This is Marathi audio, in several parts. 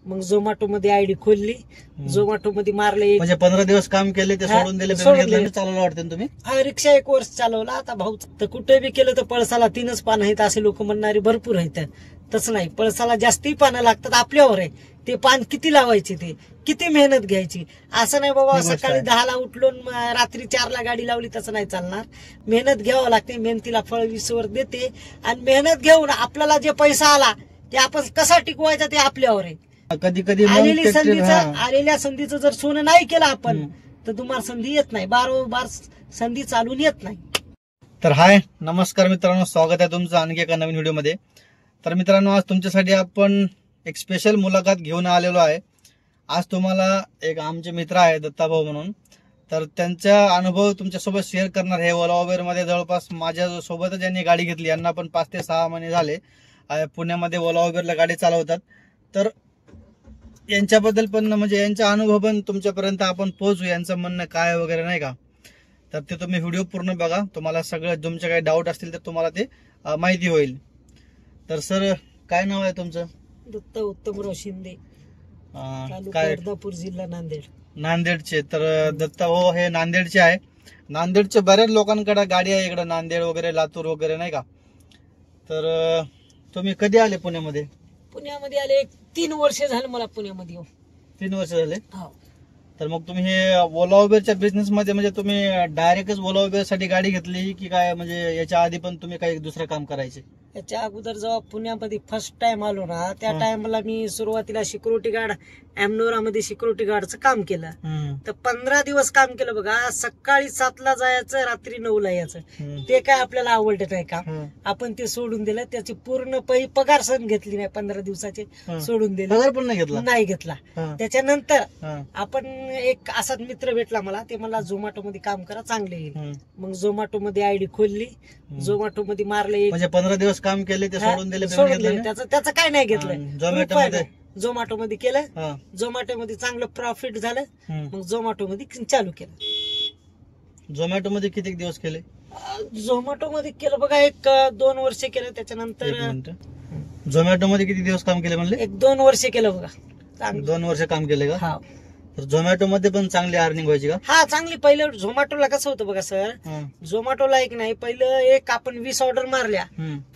मग झोमॅटो मध्ये आयडी खोलली, झोमॅटो मध्ये मारले. म्हणजे 15 दिवस काम केले ते सोडून दिले, चालवलं वाटतं तुम्ही? हा, रिक्षा 1 वर्ष चालवला. आता भाऊ तर कुठे बी केलं तर पळसाला 3च पानं आहेत असे लोक म्हणणारे भरपूर आहेत. तसं नाही, पळसाला जास्ती पानं लागतात. आपल्यावर आहे ते पान किती लावायचे, ते किती मेहनत घ्यायची. असं नाही बाबा सकाळी 10ला उठलो रात्री 4ला गाडी लावली तसं नाही चालणार. मेहनत घ्यावं लागते, मेहनतीला फळ 20 वर देते. आणि मेहनत घेऊन आपल्याला जे पैसा आला ते आपण कसा टिकवायचा ते आपल्यावर आहे. कधी कधी आलेल्या संधीचं जर सोनं नाही केलं आपण तर तुम्हाला संधी येत नाही, बार संधी चालून येत नाही. तर हाय, नमस्कार मित्रांनो, स्वागत आहे तुमचं आणखी एका नवीन व्हिडिओमध्ये. तर मित्रांनो, आज तुमच्यासाठी आपण एक स्पेशल मुलाखत घेऊन आलेलो आहे. आज तुम्हाला एक आमचे मित्र आहे दत्ताभाऊ म्हणून, तर त्यांचा अनुभव तुमच्यासोबत शेअर करणार आहे. ओला उबेर मध्ये जवळपास माझ्या सोबतच यांनी गाडी घेतली. यांना पण 5 ते 6 महिने झाले पुण्यामध्ये ओला उबेरला गाडी चालवतात. तर यांच्याबद्दल पण म्हणजे यांचा अनुभव पण तुमच्यापर्यंत आपण पोहोचू, यांचं म्हणणं काय वगैरे नाही का. तर ते तुम्ही व्हिडिओ पूर्ण बघा, तुम्हाला सगळं तुमचे काही डाऊट असतील तर तुम्हाला ते माहिती होईल. तर सर, काय नाव आहे तुमचं? दत्ता उत्तमराव शिंदे, काय अर्धापूर, जिल्हा नांदेड. नांदेडचे. तर दत्ता हो हे नांदेडचे आहे. नांदेडचे बऱ्याच लोकांकडे गाडी आहे इकडे, नांदेड वगैरे, लातूर वगैरे नाही का. तर तुम्ही कधी आले पुण्यामध्ये? पुण्यामध्ये आले 3 वर्ष झाले मला पुण्यामध्ये. 3 वर्ष झाले. हो. तर मग तुम्ही हे ओला उबेरच्या बिझनेस मध्ये म्हणजे तुम्ही डायरेक्टच ओला उबेर साठी गाडी घेतली की काय, म्हणजे याच्या आधी पण तुम्ही काही दुसरं काम करायचे? याच्या अगोदर जेव्हा पुण्यामध्ये फर्स्ट टाइम आलो ना, त्या टाइमला मी सुरुवातीला सिक्युरिटी गार्ड मध्ये सिक्युरिटी गार्डचं काम केलं. तर 15 दिवस काम केलं बघा. सकाळी 7ला जायचं, रात्री 9ला यायचं. ते काय आपल्याला आवडत नाही का, आपण ते सोडून दिलं. त्याची पूर्ण पगार सण घेतली नाही, 15 दिवसाचे सोडून दिले. पगार पण नाही घेतला. त्याच्यानंतर आपण एक असाच मित्र भेटला मला, ते मला झोमॅटो मध्ये काम करा, चांगले येईल. मग झोमॅटो मध्ये आयडी खोलली, झोमॅटो मध्ये मारले. म्हणजे 15 दिवस काम केले ते सोडून दिले, त्याचं काय नाही घेतलं. झोमॅटो मध्ये केलं, झोमॅटो मध्ये चांगलं प्रॉफिट झालं. मग झोमॅटो मध्ये चालू केलं. झोमॅटो मध्ये किती दिवस केले? झोमॅटो मध्ये केलं बघा 1-2 वर्ष केलं. त्याच्यानंतर झोमॅटो मध्ये किती दिवस काम केले म्हणले? 1-2 वर्ष केलं बघा. 2 वर्ष काम केले का? हा. तर झोमॅटो मध्ये पण चांगली अर्निंग व्हायची का? हा, चांगली. पहिलं झोमॅटोला कसं होतं बघा सर, झोमॅटोला एक नाही, पहिलं आपण 20 ऑर्डर मारल्या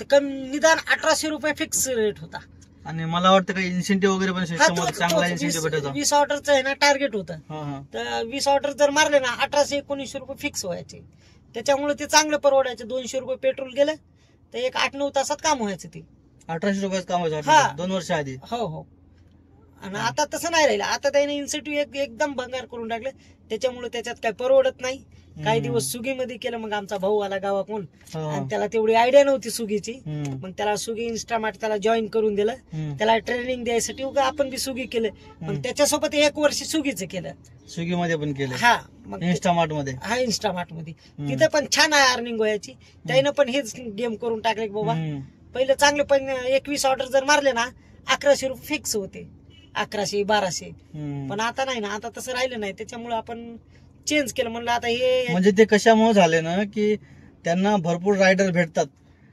तर निदान 1800 रुपये फिक्स रेट होता. आणि मला वाटतं काही इन्सेंटिव्ह वगैरे पण चांगला इन्सेंटिव्ह भेटायचा. 20 ऑर्डरचं आहे ना टार्गेट होतं. तर 20 ऑर्डर जर मारले ना 1800-1900 रुपये फिक्स व्हायचे. त्याच्यामुळे ते चांगलं परवडायचं. 200 रुपये पेट्रोल गेलं तर 8-9 तासात काम व्हायचं. ते 1800 रुपयात काम व्हायचं 2 वर्ष आधी. हो हो. आणि आता तसं नाही राहिलं. आता त्याने इन्सेंटिव्ह एकदम भंगार करून टाकले. त्याच्यामुळे त्याच्यात काही परवडत नाही. काही दिवस सुगीमध्ये केलं. मग आमचा भाऊ आला गावाकडून आणि त्याला तेवढी आयडिया नव्हती सुगीची. मग त्याला सुगी इन्स्टामार्ट त्याला जॉईन करून दिलं. त्याला ट्रेनिंग द्यायसाठी आपण बी सुगी केलं. मग त्याच्यासोबत 1 वर्ष सुगीचं केलं. स्विगी मध्ये पण केलं. हा, मग इन्स्टामार्ट मध्ये. हा, इन्स्टामार्ट मध्ये तिथे पण छान अर्निंग व्हायची. त्यानं पण हेच गेम करून टाकले बाबा. पहिलं चांगले पण 21 ऑर्डर जर मारले ना 1100 रुपये फिक्स होते. 1100-1200. पण आता नाही ना, आता तसं राहिलं नाही. त्याच्यामुळे आपण चेंज केलं. म्हणलं आता हे म्हणजे ते कशामुळे झाले ना की त्यांना भरपूर रायडर भेटतात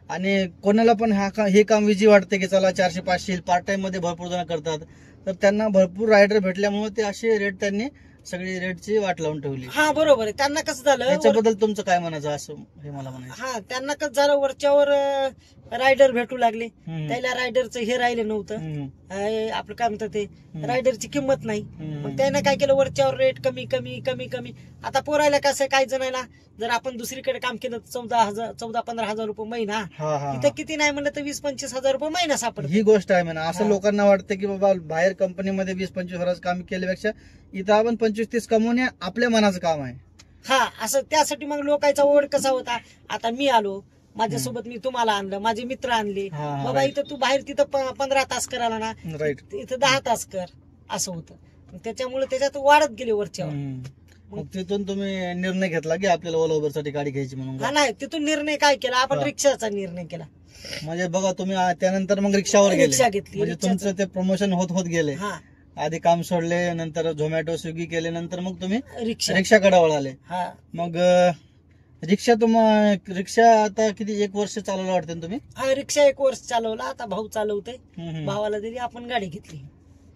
आणि कोणाला पण हे काम इझी वाटते की चला 400-500 पार्ट टाइम मध्ये भरपूर जण करतात. तर त्यांना भरपूर रायडर भेटल्यामुळे ते असे रेट त्यांनी सगळी रेटची वाट लावून ठेवली. हा, बरोबर आहे. त्यांना कसं झालं, याच्याबद्दल तुमचं काय म्हणायचं असं हे मला म्हणायचं. हा, त्यांना कसं झालं, वरच्यावर रायडर भेटू लागले. त्याला रायडरचं हे राहिलं नव्हतं. आपलं काय म्हणतात ते, रायडरची किंमत नाही. मग त्यानं काय केलं, वरच्यावर रेट कमी कमी कमी कमी. आता पोरायला कसं, काही जणांना जर आपण दुसरीकडे काम केलं 14-15 हजार रुपये महिना, तिथं किती नाही म्हणलं तर 20-25 हजार रुपये महिना सापडतो. ही गोष्ट आहे म्हणा. असं लोकांना वाटतं की बाबा बाहेर कंपनीमध्ये 20-25 हजाराचं काम केल्यापेक्षा इथं आपण 25-30 कमवणे आपल्या मनाचं काम आहे. हा, असं त्यासाठी मग लोकांचा ओढ कसा होता. आता मी आलो, माझ्यासोबत मी तुम्हाला आणलं, माझे मित्र आणले. बाबा इथं तू बाहेर तिथं 15 तास करायला ना, इथं 10 तास कर, असं होतं. त्याच्यामुळे त्याच्यात वाढत गेले वरच्यावर. मग तिथून तुम्ही निर्णय घेतला की आपल्याला ओला उबेर साठी गाडी घ्यायची म्हणून? हा, नाही, तिथून निर्णय काय केला आपण, रिक्षाचा निर्णय केला. म्हणजे बघा, तुम्ही त्यानंतर मग रिक्षावर रिक्षा घेतली. म्हणजे तुमचं ते प्रमोशन होत गेले. आधी काम सोडले, नंतर झोमॅटो स्विगी केले, नंतर मग तुम्ही रिक्षाकडे वळाले. मग रिक्षा आता किती 1 वर्ष चालवलं वाटतं तुम्ही? हा, रिक्षा 1 वर्ष चालवला. आता भाऊ चालवतोय, भावाला दिली, आपण गाडी घेतली.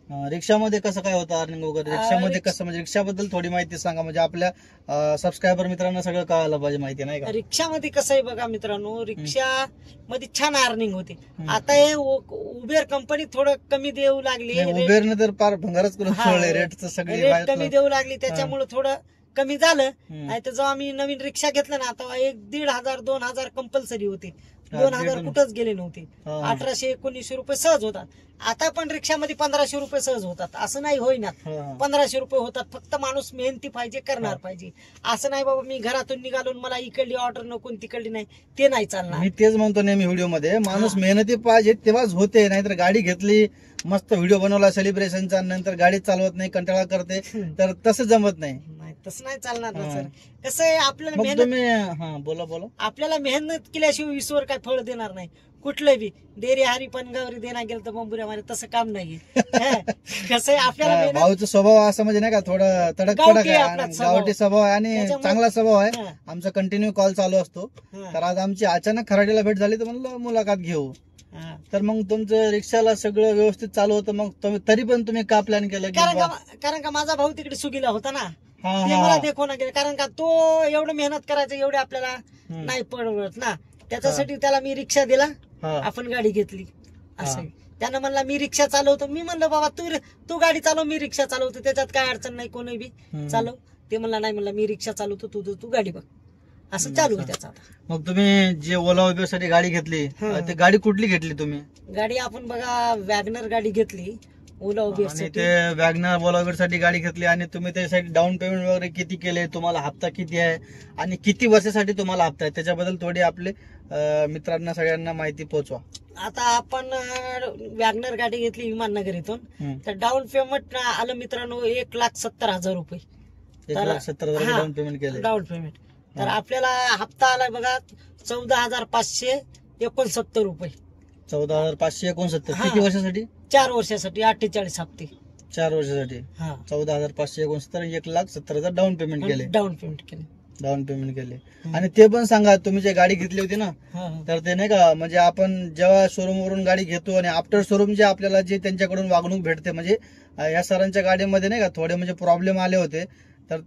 रिक्षामध्ये कसं काय होतं अर्निंग वगैरे? रिक्षामध्ये कसं, म्हणजे रिक्षाबद्दल थोडी माहिती सांगा, म्हणजे आपल्या सबस्क्रायबर मित्रांना सगळं कळायला पाहिजे, माहिती नाही का? रिक्षामध्ये कसं आहे बघा मित्रांनो, रिक्षा मध्ये छान अर्निंग होते. आता हे उबेर कंपनी थोडं कमी देऊ लागली, उबेरने तर फार भंगारच करून सोडले, रेटचं सगळी रेट कमी देऊ लागली, त्याच्यामुळे थोडं कमी झालं. नाही तर जेव्हा आम्ही नवीन रिक्षा घेतलं ना, तेव्हा 1,500 2,000 कंपल्सरी होते. 2,000 कुठंच गेले नव्हते. 1800-1900 रुपये सहज होतात. आता पण रिक्षामध्ये 1500 रुपये सहज होतात, असं नाही होईना. 1500 रुपये होतात, फक्त माणूस मेहनती पाहिजे, करणार पाहिजे. असं नाही बाबा मी घरातून निघालून मला इकडली ऑर्डर नको तिकडली नाही, ते नाही चालणार. मी तेच म्हणतो नेहमी व्हिडिओ मध्ये, माणूस मेहनती पाहिजे तेव्हाच होते. नाहीतर गाडी घेतली, मस्त व्हिडिओ बनवला सेलिब्रेशनचा, नंतर गाडी चालवत नाही, कंटाळा करते, तर तसं जमत नाही. तसं नाही चालणार ना सर. कसं आहे आपल्याला मेहनत, बोला आपल्याला मेहनत केल्याशिवाय ईश्वर काय फळ देणार नाही. कुठलं बी देरी हरी पनगावरी देना गेलं तर बंबुऱ्या मारे, तसं काम नाहीये. कसं आहे आपल्याला भाऊचा स्वभाव असं म्हणजे नाही का, थोडा तडक फडक आहे, गावठी स्वभाव आहे आणि चांगला स्वभाव आहे. आमचा कंटिन्यू कॉल चालू असतो. तर आज आमची अचानक खराडीला भेट झाली, तर म्हणलं मुलाखत घेऊ. तर मग तुमचं रिक्षाला सगळं व्यवस्थित चालू होतं, मग तरी पण तुम्ही का प्लॅन केलं? कारण का माझा भाऊ तिकडे सुगीला होता ना, ते मला देखो ना गेले. कारण का तो एवढं मेहनत करायचं, एवढे आपल्याला नाही पडवत ना, त्याच्यासाठी त्याला मी रिक्षा दिला, आपण गाडी घेतली. असं त्यानं म्हणला मी रिक्षा चालवतो. मी म्हणलं बाबा तू गाडी चालव, मी रिक्षा चालवतो, त्याच्यात काय अडचण नाही, कोणी बी चालव. ते म्हणला नाही, म्हणला मी रिक्षा चालवतो, तू गाडी बघ. असं चालू आहे त्याचं. आता मग तुम्ही जे ओला उबेर साठी गाडी घेतली, ती गाडी कुठली घेतली तुम्ही? गाडी आपण बघा वॅगनर गाडी घेतली ओला उबेर. आणि ते वॅगनर ओला उबेर साठी गाडी घेतली, आणि तुम्ही त्यासाठी डाऊन पेमेंट वगैरे किती केले, तुम्हाला हप्ता किती आहे आणि किती वर्षासाठी तुम्हाला हप्ता आहे, त्याच्याबद्दल थोडी आपले मित्रांना सगळ्यांना माहिती पोहोचवा. आता आपण वॅगनर गाडी घेतली विमाननगर इथून, तर डाऊन पेमेंट आलं मित्रांनो 1,70,000 रुपये. 1,70,000 डाऊन पेमेंट केले. Down payment. तर आपल्याला हप्ता आला बघा 14,569 रुपये. 14,569. किती वर्षासाठी? 4 वर्षासाठी 48 हप्ते. 4 वर्षासाठी 14,569, 1,70,000 डाऊन पेमेंट केले. डाऊन पेमेंट केले. आणि ते पण सांगा, तुम्ही जे गाडी घेतली होती ना, तर ते नाही का, म्हणजे आपण जेव्हा शोरूम वरून गाडी घेतो आणि आफ्टर शोरूम जे आपल्याला जे त्यांच्याकडून वागणूक भेटते, म्हणजे या सरांच्या गाडीमध्ये नाही का थोडे म्हणजे प्रॉब्लेम आले होते, तर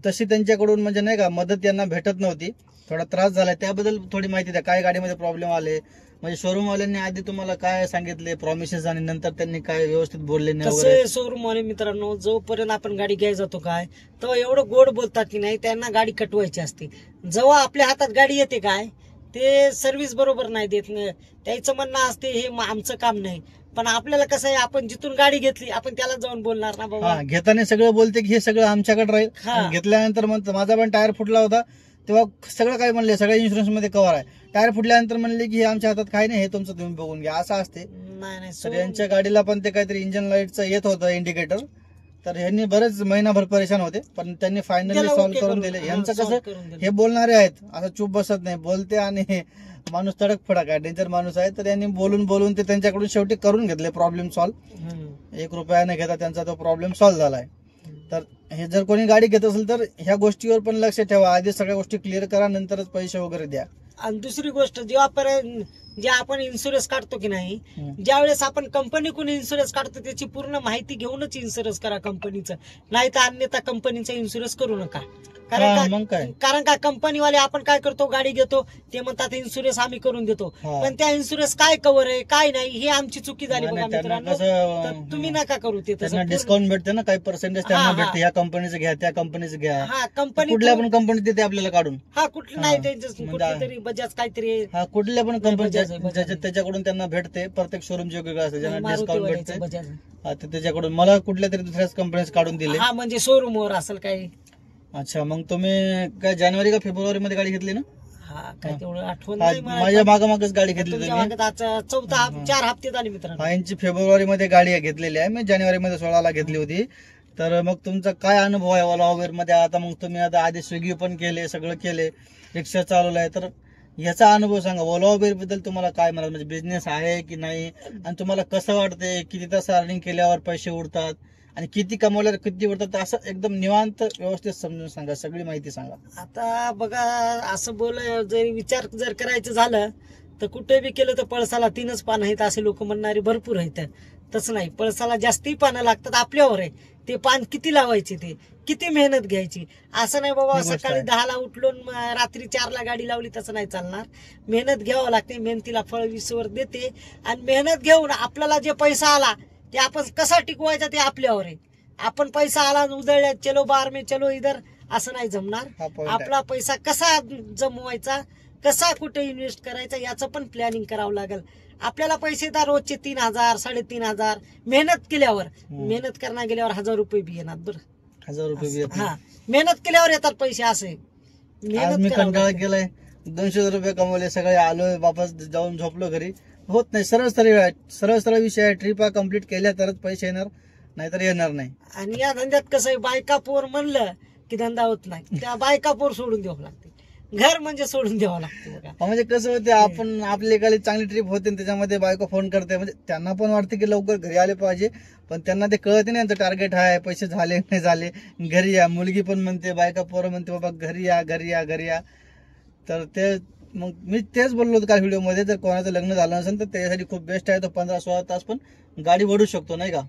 तशी त्यांच्याकडून म्हणजे नाही का मदत यांना भेटत नव्हती, थोडा त्रास झाला. त्याबद्दल थोडी माहिती द्या, काय गाडीमध्ये प्रॉब्लेम आले, म्हणजे शोरूम वाल्यांनी आधी तुम्हाला काय सांगितले प्रॉमिसेस, आणि नंतर त्यांनी काय व्यवस्थित बोलले नाही वगैरे? शोरूम वाले मित्रांनो, जोपर्यंत आपण गाडी घ्यायला जातो काय, तेव्हा एवढं गोड बोलतात की नाही, त्यांना गाडी कटवायची असते. जेव्हा आपल्या हातात गाडी येते काय, ते सर्व्हिस बरोबर नाही देत. त्याचं म्हणणं असते हे आमचं काम नाही. पण आपल्याला कसं आहे, आपण जिथून गाडी घेतली आपण त्याला जाऊन बोलणार ना बाबा. घेताना सगळं बोलते की हे सगळं आमच्याकडे राहील, घेतल्यानंतर म्हणतो माझा पण टायर फुटला होता तेव्हा सगळं काय म्हणले, सगळ्या इन्शुरन्स मध्ये कव्हर आहे. टायर फुटल्यानंतर म्हणले की हे आमच्या हातात काय नाही, हे तुमचं तुम्ही बघून घ्या, असं असते. तर यांच्या गाडीला पण ते काहीतरी इंजन लाईटचं येत होतं इंडिकेटर, तर ह्यांनी बरेच महिनाभर परेशान होते, पण त्यांनी फायनली सॉल्व्ह करून दिले. यांचं कसं, हे बोलणारे आहेत, असं चूप बसत नाही, बोलते आणि माणूस तडक फडक आहे, डेंजर माणूस आहे. तर यांनी बोलून ते त्यांच्याकडून शेवटी करून घेतले प्रॉब्लेम सॉल्व्ह. 1 रुपया न घेता त्यांचा तो प्रॉब्लेम सॉल्व्ह झालाय. तर हे जर कोणी गाडी घेत असेल तर ह्या गोष्टीवर पण लक्ष ठेवा, आधी सगळ्या गोष्टी क्लिअर करा, नंतरच पैसे वगैरे द्या. आणि दुसरी गोष्ट, जेव्हापर्यंत जे आपण इन्शुरन्स काढतो की नाही, ज्यावेळेस आपण कंपनीकडून इन्शुरन्स काढतो त्याची पूर्ण माहिती घेऊनच इन्शुरन्स करा कंपनीचं, नाही तर अन्यथा कंपनीचा इन्शुरन्स करू नका. कारण का कंपनीवाले आपण काय करतो, गाडी घेतो, ते म्हणतात इन्शुरन्स आम्ही करून देतो, पण त्या इन्शुरन्स काय कव्हर आहे काय नाही, ही आमची चुकी झाली बघा मित्रांनो. तर तुम्ही नका करू ते. तसं डिस्काउंट भेटते ना, काही पर्सेंटेज त्यांना भेटते, या कंपनीचं घ्या त्या कंपनीचं घ्या. कंपनी कुठल्या पण कंपनी देते आपल्याला काढून. कुठलं नाही, कुठली बजाज काहीतरी, कुठल्या पण कंपनी त्याच्याकडून त्यांना भेटते. प्रत्येक शोरूम वेगवेगळं असते, ज्यांना डिस्काउंट भेटते त्याच्याकडून. मला कुठल्या तरी दुसऱ्याच कंपनीज काढून दिले. म्हणजे शोरूमवर असेल काही. अच्छा, मग तुम्ही काय जानेवारी का फेब्रुवारी मध्ये गाडी घेतली ना? काय तेवढं आठवण नाही. माझ्या मागच गाडी घेतली तुम्ही. 4 हप्ते झाले मित्रांनो. यांची फेब्रुवारी मध्ये गाडी घेतलेली आहे, मी जानेवारी मध्ये 16 घेतली होती. तर मग तुमचा काय अनुभव आहे ओला उबेर मध्ये? आता मग तुम्ही आता आधी स्विगी पण केले, सगळं केले, रिक्षा चालवलाय, तर याचा अनुभव सांगा. ओला उबेर बद्दल तुम्हाला काय म्हणा, म्हणजे बिझनेस आहे की नाही, आणि तुम्हाला कसं वाटतंय, किती तास अर्निंग केल्यावर पैसे उरतात आणि किती कमवल्यावर किती उरतात, असं एकदम निवांत व्यवस्थित समजून सांगा, सगळी माहिती सांगा. आता बघा, असं जर विचार करायचं झालं तर कुठे बी केलं तर पळसाला 3च पान आहेत असे लोक म्हणणारे भरपूर आहेत. तसं नाही, पळसाला जास्ती पानं लागतात. आपल्यावर आहे ते पान किती लावायचे, ते किती मेहनत घ्यायची. असं नाही बाबा ही गोष्ट सकाळी आहे. 10ला उठलो न रात्री 4ला गाडी लावली तसं नाही चालणार. मेहनत घ्यावं लागते, मेहनतीला फळ विसवर देते. आणि मेहनत घेऊन आपल्याला जे पैसा आला ते आपण कसा टिकवायचा ते आपल्यावर आहे. आपण पैसा आला उधळल्या चलो बार में चलो इधर असं नाही जमणार. हा point आहे. आपला पैसा कसा जमवायचा, कसा कुठे इन्व्हेस्ट करायचा याचं पण प्लॅनिंग करावं लागेल. आपल्याला पैसे तर रोजचे 3,000 3,500 मेहनत केल्यावर, मेहनत करणार गेल्यावर 1,000 रुपये बी येणार. बरं 1,000 रुपये बी येत नाही. हा, मेहनत केल्यावर येतात पैसे. असे आज मेहनत मी करावं कंटाळा लागतं. केलाय, 200 रुपये कमवले, सगळे आलोय वापस जाऊन झोपलो घरी. होत नाही. सरळ विषय आहे. ट्रिपा कम्प्लीट केल्या तरच पैसे येणार, नाहीतर येणार नाही. आणि या धंद्यात कसं आहे, बायका पोर म्हणलं की धंदा होत नाही. त्या बायका पोर सोडून द्यावं लागते, घर म्हणजे सोडून द्यावं लागते बघा. म्हणजे कसं होते, आपण आपली एखादी चांगली ट्रिप होते आणि त्याच्यामध्ये बायको फोन करते, म्हणजे त्यांना पण वाटतं की लवकर घरी आले पाहिजे, पण त्यांना ते कळत नाही. यांचं टार्गेट आहे, पैसे झाले नाही झाले, घरी या. मुलगी पण म्हणते, बायका पोरं म्हणते बाबा घरी या घरी या घरी या. तर ते मग मी तेच बोललो होतो काल व्हिडिओमध्ये, जर कोणाचं लग्न झालं नसेल तर त्याच्यासाठी खूप बेस्ट आहे. तो 15-16 तास पण गाडी वडू शकतो, नाही का.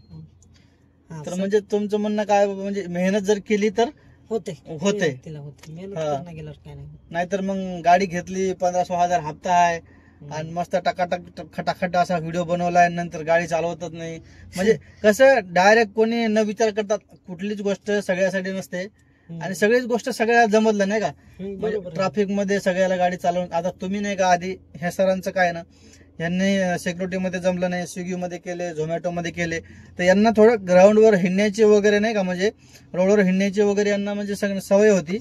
हा, तर म्हणजे तुमचं म्हणणं काय, म्हणजे मेहनत जर केली तर होते होते. तिला होते, मेहनत हा. करणं गेल्यावर काय नाही. नाहीतर मग गाडी घेतली, 15-16 हजार हप्ता आहे आणि मस्त टकाटक खटाखट असा व्हिडिओ बनवलाय, नंतर गाडी चालवतच नाही. म्हणजे कसं डायरेक्ट कोणी न विचार करतात, कुठलीच गोष्ट सगळ्यासाठी नसते आणि सगळीच गोष्ट सगळ्या जमतलं, नाही का. म्हणजे बरोबर आहे. ट्रॅफिक मध्ये सगळ्याला गाडी चालवून, आता तुम्ही नाही का आधी ह्या सरांचं काय ना, यांनी सिक्युरिटी मध्ये जमलं नाही, स्विगी मध्ये केले, झोमॅटो मध्ये केले, तर यांना थोडं ग्राउंडवर हिंडण्याची वगैरे, नाही का, म्हणजे रोडवर हिंडण्याची वगैरे यांना म्हणजे सवय होती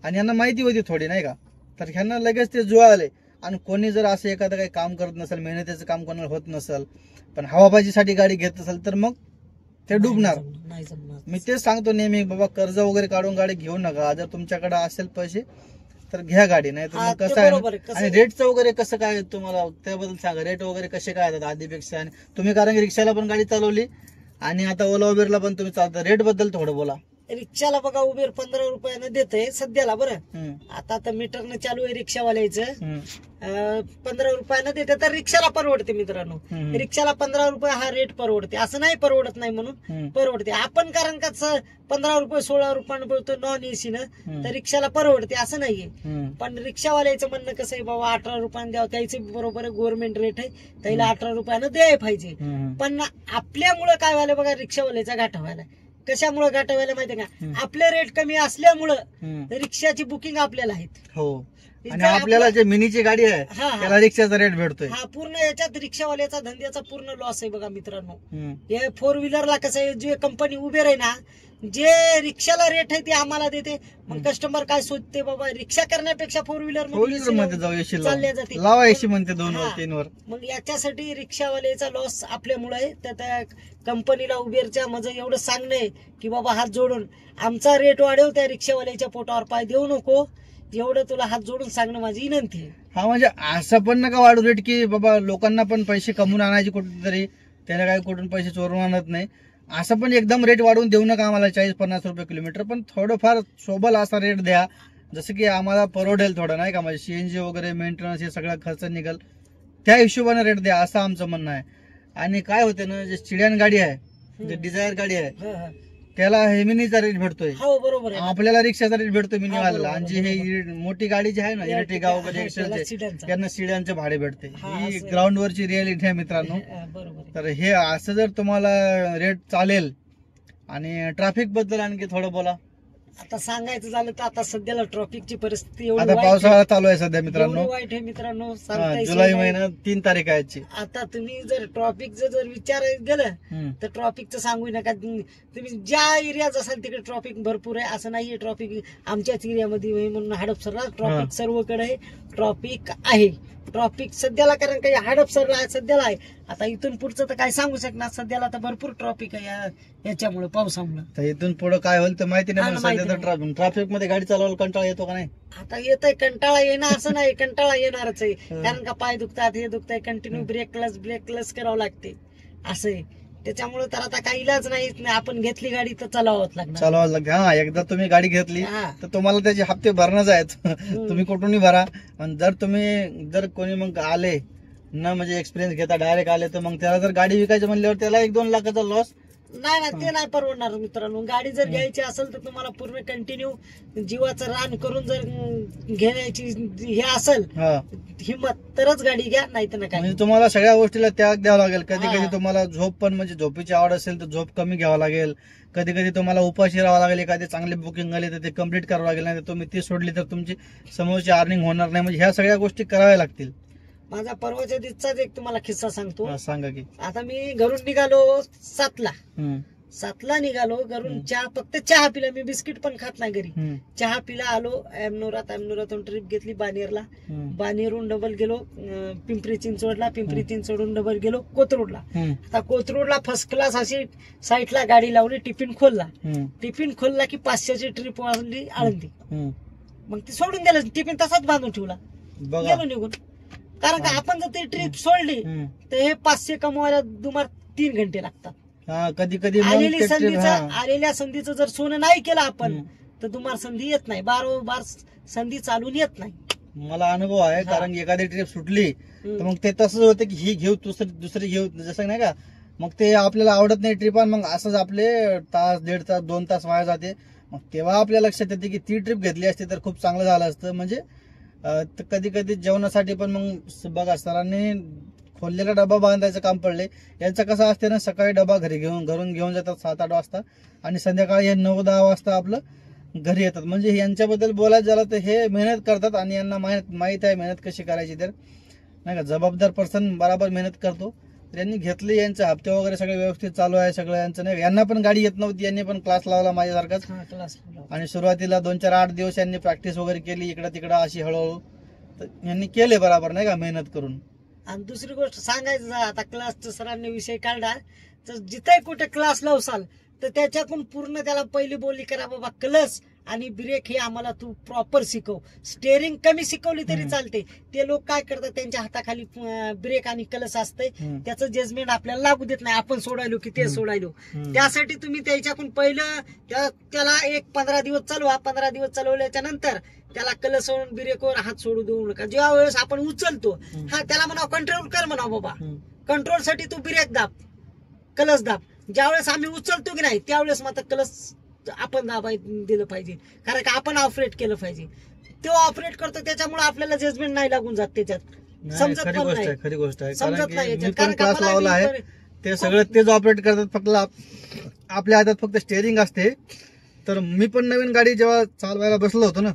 आणि यांना माहिती होती थोडी, नाही का. तर ह्यांना लगेच ते जुळाले. आणि कोणी जर असं एखादं काही काम करत नसेल, मेहनतीचं काम कोणाला होत नसेल, पण हवाबाजीसाठी गाडी घेत असेल, तर मग ते डुबणार. नाही जमणार. मी तेच सांगतो नेहमी, बाबा कर्ज वगैरे काढून गाडी घेऊ नका. जर तुमच्याकडे असेल पैसे तर घ्या गाडी, नाही तर हा, मग ते कसं आहे बरोबर आहे. ना. कसं आणि आहे? रेटचं वगैरे कसं काय तुम्हाला त्याबद्दल सांगा, रेट वगैरे कसे काय येतात आधीपेक्षा. आणि तुम्ही कारण की रिक्षाला पण गाडी चालवली आणि आता ओला उबेरला पण तुम्ही चालता, रेट बद्दल थोडं बोला. रिक्षाला बघा उबेर 15 रुपयानं देतंय सध्याला. बरं हम्म, आता तर मीटरनं चालू आहे रिक्षावाल्याचं. हम्म, 15 रुपयानं देते तर रिक्षाला परवडते मित्रांनो. हम्म. रिक्षाला 15 रुपये हा रेट परवडते, असं नाही परवडत नाही म्हणून हम्म. परवडते. आपण कारण का 15 रुपये 16 रुपयानं बोलतो नॉन एसीनं, हम्म. तर रिक्षाला परवडते असं नाहीये. हम्म. पण रिक्षावाल्याचं म्हणणं कसं आहे, बाबा 18 रुपयानं द्यावं, त्याचे बरोबर गव्हर्नमेंट रेट आहे, त्याला 18 रुपयानं द्यायला पाहिजे. हम्म. पण आपल्यामुळं काय व्हायला बघा, रिक्षावाल्याचा घाटा व्हायला. कशामुळे घाटा व्हायला माहितीये का, आपले रेट कमी असल्यामुळं हम्म. रिक्षाची बुकिंग आपल्याला आहेत. हो. आणि जर आपल्याला आपलं- जे मिनीची गाडी आहे हा, हा. त्याला रिक्षाचा रेट भेटतोय. हा, पूर्ण याच्यात रिक्षावाल्याचा धंद्याचा पूर्ण लॉस आहे बघा मित्रांनो. हम्म. हे 4 व्हीलरला कसं आहे, जे कंपनी उबेर आहे ना, जे रिक्षाला रेट आहे ते आम्हाला देते. मग कस्टमर काय सोचते, बाबा रिक्षा करण्यापेक्षा 4 व्हीलर फोर व्हीलर मध्ये जाऊ, एसी चालल्या जाते. लावा, एसी म्हणते 2 वर हा. 3 वर. मग याच्यासाठी रिक्षावाल्याचा लॉस आपल्यामुळे आहे. तर त्या कंपनीला उबेरच्या माझं एवढं सांगणं आहे की बाबा हात जोडून आमचा रेट वाढव, त्या रिक्षावाल्याच्या पोटावर पाय देऊ नको, एवढं तुला हात जोडून सांगणं माझी विनंती आहे. हा, म्हणजे असं पण नका वाढू रेट की बाबा लोकांना पण पैसे कमवून आणायचे कुठून तरी, त्याला काय कुठून पैसे चोरून आणत नाही. असं पण एकदम रेट वाढवून देऊ नका आम्हाला 40-50 रुपये किलोमीटर, पण थोडंफार शोभल असा रेट द्या, जसं की आम्हाला परवडेल थोडं, नाही का. म्हणजे सीएनजी वगैरे मेंटेनन्स हे सगळा खर्च निघेल, त्या हिशोबाने रेट द्या, असं आमचं म्हणणं आहे. आणि काय होते ना, जे चिडियान गाडी आहे, जे डिझायर गाडी आहे, हा, हा. त्याला हे मिनीचा रेट भेटतोय, हो बरोबर आहे. आपल्याला रिक्षाचा रेट भेटतो मिनीवाल्याला. बरोबर, आणि जी हे मोठी गाडी जी आहे ना, इलेक्ट्रिक वगैरे हा, त्याला एक्सेलचे, सिडानचा. त्यांना शिड्यांचे भाडे भेटते. हा, ही असं. ग्राउंड वरची रियालिटी आहे मित्रांनो. हा, बरोबर आहे. तर हे असं जर तुम्हाला रेट चालेल. आणि ट्रॅफिक बद्दल आणखी थोडं बोला. आता सांगायचं झालं तर आता सध्याला ट्रॉफिकची परिस्थिती एवढी आता वाईट आहे. पावसाळा चालू आहे सध्या एवढी मित्रांनो. वाईट आहे मित्रांनो, हा, सांगता जुलै येत नाही. महिना 3 तारीख आहे आजची. आता तुम्ही जर ट्रॉफिकचं जर विचारायला गेलं हम्म. तर ट्रॉफिकचं सांगू नका. तुम्ही ज्या एरियात असाल तिकडे ट्रॉफिक भरपूर आहे, असं नाहीये ट्रॉफिक आमच्याच एरियामध्ये आहे म्हणून हडपसरला ट्रॉफिक सर्वकडे आहे. ट्रॉफिक आहे, ट्रॉफिक सध्याला, कारण काही हडपसरला आहे सध्याला आहे. आता इथून पुढचं तर काय सांगू शकणार, सध्याला तर भरपूर ट्रॉफिक आहे याच्यामुळे, पावसामुळे. तर इथून पुढे काय होईल तर माहिती नाही, हा पण ना, सध्या तर ट्रॅफिक मध्ये गाडी चालवायला कंटाळा येतो का नाही. आता येतंय कंटाळा येणार असं नाही, कंटाळा येणारच आहे. कारण का पाय दुखतात, हे दुखतंय, कंटिन्यू ब्रेक क्लच करावं लागते असं आहे. त्याच्यामुळे तर आता काही इलाज नाही, आपण घेतली गाडी तर चालवावंच लागणार. चालवायला लागते. हा, एकदा तुम्ही गाडी घेतली हा. तर तुम्हाला त्याचे हप्ते भरणंच आहेत. तुम्ही कुठूनही भरा. आणि जर कोणी मग आले न म्हणजे एक्सपिरियन्स घेता डायरेक्ट आले तर मग त्याला जर गाडी विकायची म्हणल्यावर त्याला 1-2 लाखाचा लॉस. नाही नाही, ते नाही परवडणार मित्रांनो. गाडी जर घ्यायची असेल तर तुम्हाला पूर्ण कंटिन्यू जीवाचं रान करून जर घेण्याची हे असेल हिंमत तरच गाडी घ्या, नाही तर नका. म्हणजे तुम्हाला सगळ्या गोष्टीला त्याग द्यावा लागेल. कधी हा. कधी तुम्हाला झोप पण म्हणजे झोपेची आवड असेल तर झोप कमी घ्यावा लागेल. कधी कधी तुम्हाला उपाशी राहावं लागेल. एखादी चांगली बुकिंग आली तर ते कम्प्लीट करावं लागेल, नाही तर तुम्ही ती सोडली तर तुमची समोरची अर्निंग होणार नाही. म्हणजे ह्या सगळ्या गोष्टी कराव्या लागतील. माझा परवाच्या दिवसाचाच एक तुम्हाला किस्सा सांगतो. हा, सांगा की. आता मी घरून निघालो 7ला. 7ला निघालो घरून. फक्त चहा पिला. मी बिस्किट पण खात नाही घरी. चहा पिला, आलो अॅमनोरातून ट्रिप घेतली बानेरला. बानेरहून डबल गेलो पिंपरी चिंचवडला. पिंपरी चिंचवडून डबल गेलो कोथरूडला. आता कोथरूडला फर्स्ट क्लास अशी साईडला गाडी लावली. टिफिन खोलला की 500ची ट्रिप वाजली आळंदी. मग ती सोडून दिलं. टिफिन तसाच बांधून ठेवला, गेलो निघून. कारण का आपण जर ती ट्रिप सोडली तर हे 500 कमवायला दुमार 3 घंटे लागतात. कधी कधी आलेल्या संधीचं जर सोनं नाही केलं आपण तर दुमार संधी येत नाही. बार संधी चालून येत नाही. मला अनुभव आहे. कारण एखादी ट्रिप सुटली तर मग ते तसंच होतं की ही घेऊ दुसरी घेऊ, जसं नाही का. मग ते आपल्याला आवडत नाही ट्रिप, मग असंच आपले तास 1.5 तास 2 तास वाया जाते. मग तेव्हा आपल्या लक्षात येते की ती ट्रिप घेतली असती तर खूप चांगलं झालं असतं. म्हणजे कधी कधी जेवणासाठी पण मग बघा सरांनी खोललेला डबा बांधायचं काम पडले. यांचं कसं असते ना, सकाळी डबा घरून घेऊन जातात 7-8 वाजता आणि संध्याकाळी 9-10 वाजता आपलं घरी येतात. म्हणजे यांच्याबद्दल बोलायचं झालं तर हे मेहनत करतात आणि यांना माहित आहे मेहनत कशी करायची. तर नाही का, जबाबदार पर्सन बराबर मेहनत करतो. तर यांनी घेतली, यांचे हप्ते वगैरे सगळे व्यवस्थित चालू आहे सगळं यांचं. नाही, यांना पण गाडी येत नव्हती, यांनी पण क्लास लावला माझ्यासारखाच. आणि सुरुवातीला 2-4-8 दिवस यांनी प्रॅक्टिस वगैरे केली इकडं तिकडं अशी हळूहळू. तर यांनी केले बराबर नाही का मेहनत करून. आणि दुसरी गोष्ट सांगायचं, आता क्लासचा सरांनी विषय काढला तर जिथे कुठे क्लास लावसाल तर त्याच्यातून पूर्ण त्याला पहिली बोली करा, बाबा क्लच आणि ब्रेक हे आम्हाला तू प्रॉपर शिकव. स्टेअरिंग कमी शिकवली तरी चालते. ते लोक काय करतात, त्यांच्या हाताखाली ब्रेक आणि क्लच असते, त्याचं जजमेंट आपल्याला लागू देत नाही. आपण सोडायलो की ते सोडायलो. त्यासाठी तुम्ही त्याच्याकडून पहिलं त्याला 15 दिवस चालवा. 15 दिवस चालवल्याच्या नंतर त्याला क्लच सोडून ब्रेकवर हात सोडू देऊ नका. ज्या वेळेस आपण उचलतो त्याला म्हणा कंट्रोल कर, म्हणा बाबा कंट्रोल साठी तू ब्रेक दाब, क्लच दाब. ज्यावेळेस आम्ही उचलतो की नाही त्यावेळेस मात्र क्लच आपण दाबाय दिलं पाहिजे. कारण का आपण ऑपरेट केलं पाहिजे. तो ऑपरेट करतो त्याच्यामुळे आपल्याला जजमेंट नाही लागून जात त्याच्यात. समजत पण नाही, खरी गोष्ट आहे. समजत नाही. क्लास लावला आहे ते सगळं तेच ऑपरेट करतात. फक्त आपल्या हातात फक्त स्टेअरिंग असते. तर मी पण नवीन गाडी जेव्हा चालवायला बसलो होतो ना,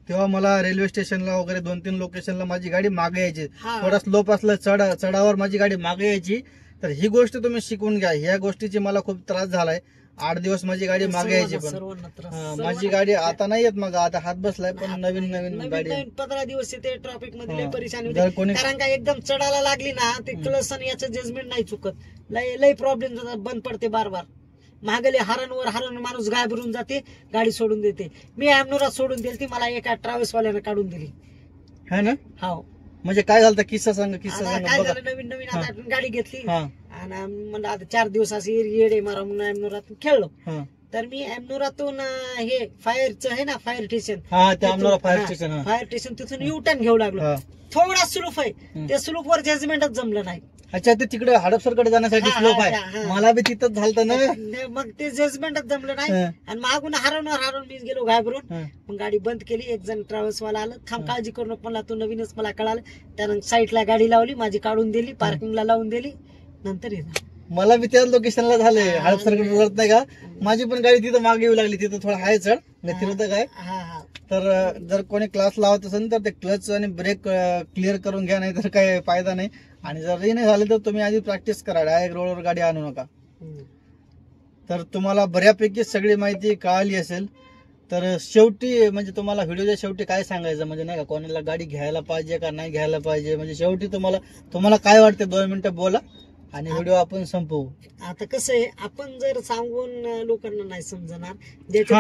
तेव्हा मला रेल्वे स्टेशनला वगैरे 2-3 लोकेशनला माझी गाडी मागे यायची. थोडा स्लोप असला चढावर माझी गाडी मागे यायची. तर ही गोष्ट तुम्ही शिकून घ्या. ह्या गोष्टीची मला खूप त्रास झालाय. 8 दिवस माझी गाडी मागे यायची. पण माझी गाडी आता नाही येत. मग आता हात बसलाय. पण नवीन गाडी 15 दिवस ते ट्रॅफिक मध्ये परेशानी होती. कारण का एकदम चढायला लागली ना ते क्लच आणि याचं जजमेंट नाही चुकत. लय प्रॉब्लेम बंद पडते बार मागले हरण माणूस घाबरून जाते, गाडी सोडून देते. मी अॅमनोरा सोडून दिली ती, मला एका ट्रॅव्हल्स वाल्याने काढून दिली. है ना? हो. म्हणजे काय झालं किस्सा सांगा. काय झालं, नवीन आता गाडी घेतली आणि म्हणलं आता 4 दिवस असे येडे मारा म्हणून अॅमनोरातून खेळलो. तर मी अॅमनोरातून हे फायरचं आहे ना, फायर स्टेशन, फायर स्टेशन तिथून युटर्न घेऊ लागलो. थोडा स्लूप आहे, त्या स्लूपवर जजमेंटच जमलं नाही. अच्छा, ते तिकडे हडपसरकडे जाण्यासाठी स्लोप आहे. मला बी तिथंच झालं ना. मग ते जजमेंटच जमलं नाही आणि मागून हरवून मी गेलो घाबरून. मग गाडी बंद केली. एक जण ट्रॅव्हल्स वाला आलं, थांब काळजी करू नको म्हणला, तू नवीनच मला कळालं. त्यानं साईडला गाडी लावली, माझी काढून दिली, पार्किंगला लावून दिली. नंतर मला बी त्याच लोकेशनला झाले. हडपसरकडे वळत नाही का, माझी पण गाडी तिथं मागे येऊ लागली. तिथं थोडं हाय चढ होतं काय. तर जर कोणी क्लास लावत असेल तर ते क्लच आणि ब्रेक क्लिअर करून घ्या, नाही तर काही फायदा नाही. आणि जर नाही झाले तर तुम्ही आधी प्रॅक्टिस करा. डायरेक्ट रोडवर गाडी आणू नका. तर तुम्हाला बऱ्यापैकी सगळी माहिती कळाली असेल. तर शेवटी म्हणजे तुम्हाला व्हिडिओच्या शेवटी काय सांगायचं, म्हणजे नाही का, कोणाला गाडी घ्यायला पाहिजे का नाही घ्यायला पाहिजे, म्हणजे शेवटी तुम्हाला काय वाटते 2 मिनिटं बोला आणि व्हिडिओ आपण संपवू. आता कसं आहे, आपण जर सांगून लोकांना नाही समजणार.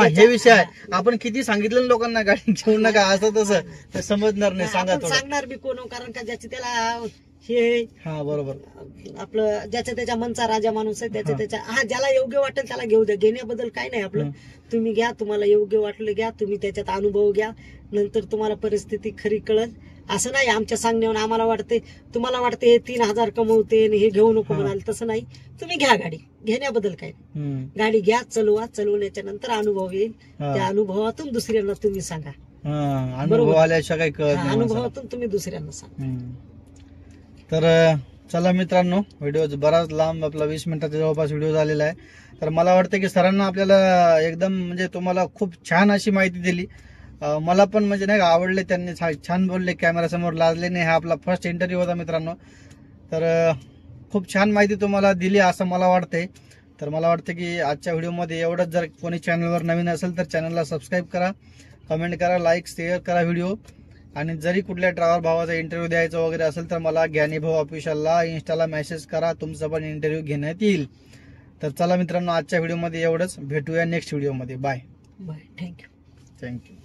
हे विषय आहे. आपण किती सांगितलं लोकांना गाडी घेऊ नका असं तसं, तर समजणार नाही. सांगणार बी कोण, कारण का ज्याची त्याला हे बरोबर आपलं ज्याच्या त्याच्या मनचा राजा माणूस आहे. त्याच्या ज्याला योग्य वाटेल त्याला घेऊ द्या. घेण्याबद्दल काय नाही आपलं. तुम्ही घ्या, तुम्हाला योग्य वाटलं घ्या, तुम्ही त्याच्यात अनुभव घ्या, नंतर तुम्हाला परिस्थिती खरी कळल असं नाही आमच्या सांगण्यावर आम्हाला वाटते तुम्हाला वाटते हे 3,000 कमवते आणि हे घेऊ नको हा. म्हणाल, तसं नाही. तुम्ही घ्या गाडी, घेण्याबद्दल काय नाही. हम्म. गाडी घ्या, चालवा, चालवण्याच्या नंतर अनुभव येईल. हा. त्या अनुभवातून दुसऱ्यांना तुम्ही सांगा. हा, अनुभव बरोबर. आल्याशिवाय काही कळत हा, नाही माणसाला. अनुभवातून तुम्ही दुसऱ्यांना सांगा. तर चला मित्रांनो, व्हिडिओ बराच लांब आपला 20 मिनिटाचा जवळपास व्हिडिओ झालेला आहे. तर मला वाटतं की सरांना आपल्याला एकदम म्हणजे तुम्हाला खूप छान अशी माहिती दिली. मला पण म्हणजे नाही का आवडले, त्यांनी छान बोलले, कॅमेरासमोर लाजले नाही. हा आपला फर्स्ट इंटरव्ह्यू होता मित्रांनो. तर खूप छान माहिती तुम्हाला दिली असं मला वाटतंय. तर मला वाटतं की आजच्या व्हिडिओमध्ये एवढंच. जर कोणी चॅनलवर नवीन असेल तर चॅनलला सबस्क्राईब करा, कमेंट करा, लाईक शेअर करा व्हिडिओ. आणि जरी कुठल्या ड्रायव्हर भावाचा इंटरव्ह्यू द्यायचा वगैरे असेल तर मला ज्ञानी भाऊ ऑफिशियलला इन्स्टाला मेसेज करा, तुमचा पण इंटरव्ह्यू घेण्यात येईल. तर चला मित्रांनो, आजच्या व्हिडिओमध्ये एवढंच. भेटूया नेक्स्ट व्हिडिओमध्ये. बाय. बाय. थँक्यू. थँक्यू.